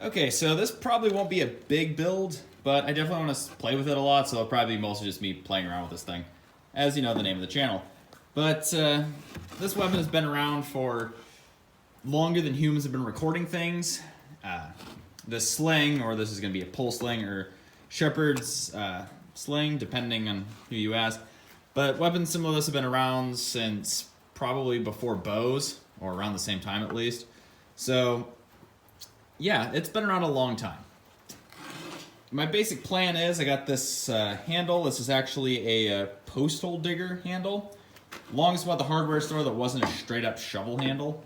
Okay, so this probably won't be a big build, but I definitely want to play with it a lot, so it'll probably be mostly just me playing around with this thing, as you know the name of the channel. But this weapon has been around for longer than humans have been recording things. The sling, or this is going to be a pole sling, or shepherd's sling, depending on who you ask. But weapons similar to this have been around since probably before bows, or around the same time at least. So yeah, it's been around a long time. My basic plan is I got this handle. This is actually a post hole digger handle. Longest one at the hardware store that wasn't a straight up shovel handle.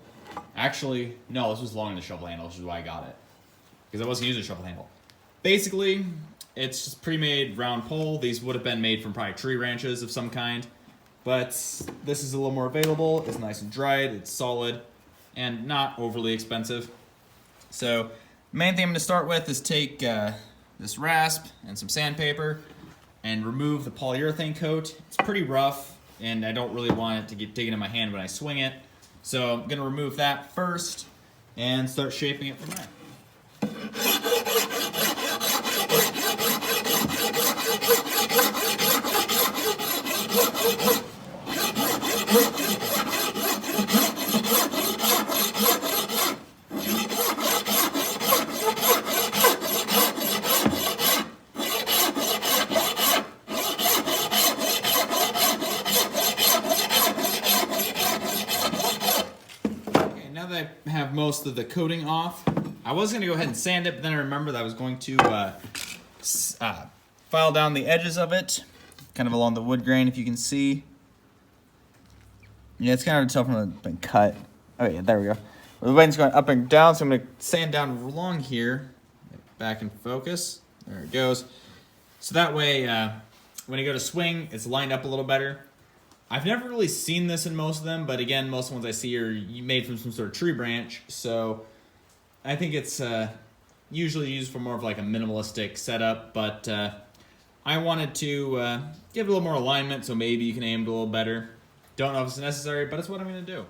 Actually, no, this was long in the shovel handle, which is why I got it. Because I wasn't using a shovel handle. Basically, it's just pre-made round pole. These would have been made from probably tree branches of some kind. But this is a little more available. It's nice and dried, it's solid, and not overly expensive. So, main thing I'm going to start with is take this rasp and some sandpaper and remove the polyurethane coat. It's pretty rough, and I don't really want it to get digging in my hand when I swing it. So I'm going to remove that first and start shaping it from there. Now that I have most of the coating off, I was going to go ahead and sand it, but then I remembered that I was going to file down the edges of it, kind of along the wood grain, if you can see. Yeah, it's kind of tough from the cut. Oh yeah, there we go. Well, the weight's going up and down, so I'm going to sand down along here, back in focus. There it goes. So that way, when you go to swing, it's lined up a little better. I've never really seen this in most of them, but again, most of the ones I see are made from some sort of tree branch, so I think it's usually used for more of like a minimalistic setup, but I wanted to give it a little more alignment, so maybe you can aim it a little better. Don't know if it's necessary, but it's what I'm going to do.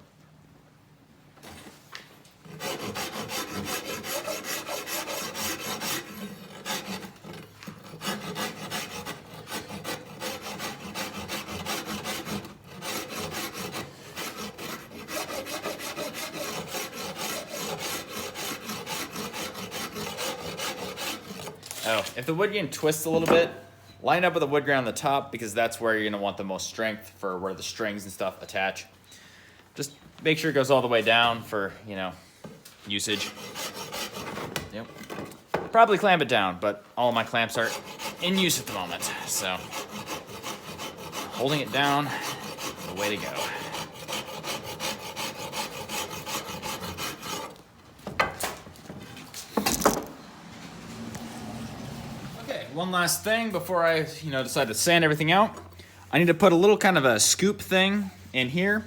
Oh, if the wood grain twists a little bit, line up with the wood grain on the top because that's where you're going to want the most strength for where the strings and stuff attach. Just make sure it goes all the way down for, you know, usage. Yep. Probably clamp it down, but all of my clamps are in use at the moment, so holding it down, the way to go. One last thing before I, decide to sand everything out. I need to put a little kind of a scoop thing in here.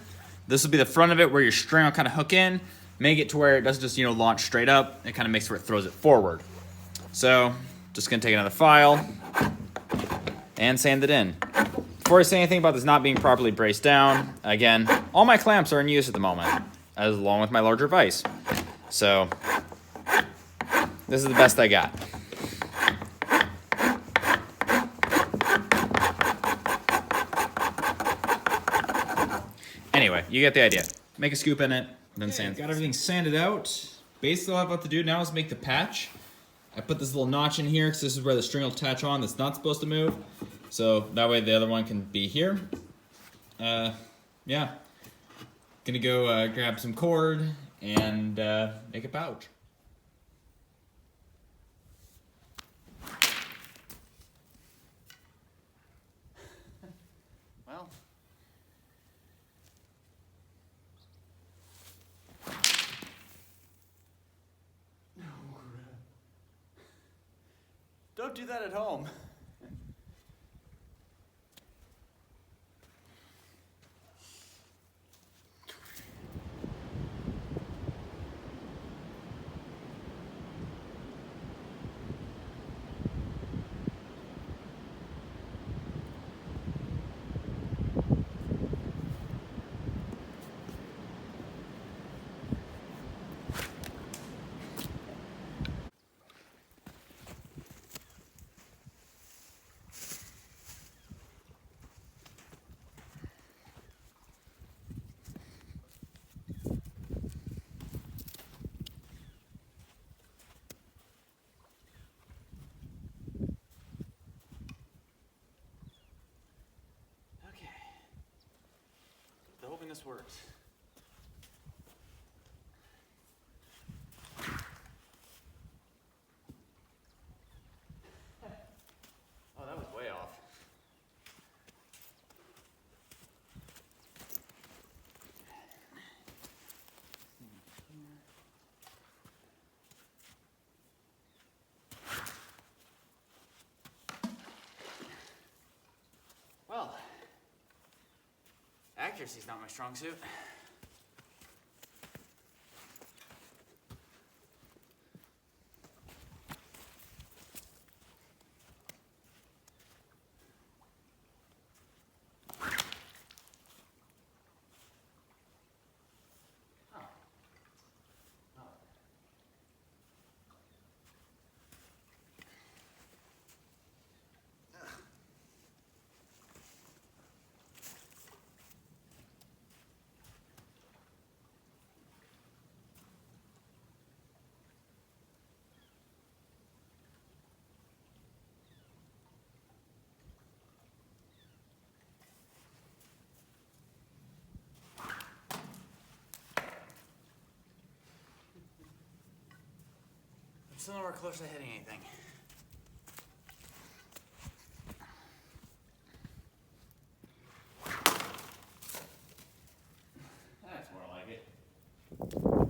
This will be the front of it where your string will kind of hook in, make it to where it doesn't just, launch straight up. It kind of makes where it throws it forward. So, just gonna take another file and sand it in. Before I say anything about this not being properly braced down, again, all my clamps are in use at the moment, as along with my larger vise. So, this is the best I got. Anyway, you get the idea. Make a scoop in it, then sand. Got everything sanded out. Basically, all I have to do now is make the patch. I put this little notch in here because this is where the string will attach on that's not supposed to move. So that way the other one can be here. Yeah. Gonna go grab some cord and make a pouch. Well. Don't do that at home. this works. Oh, that was way off. Well, accuracy's not my strong suit. I'm still nowhere close to hitting anything. That's more like it.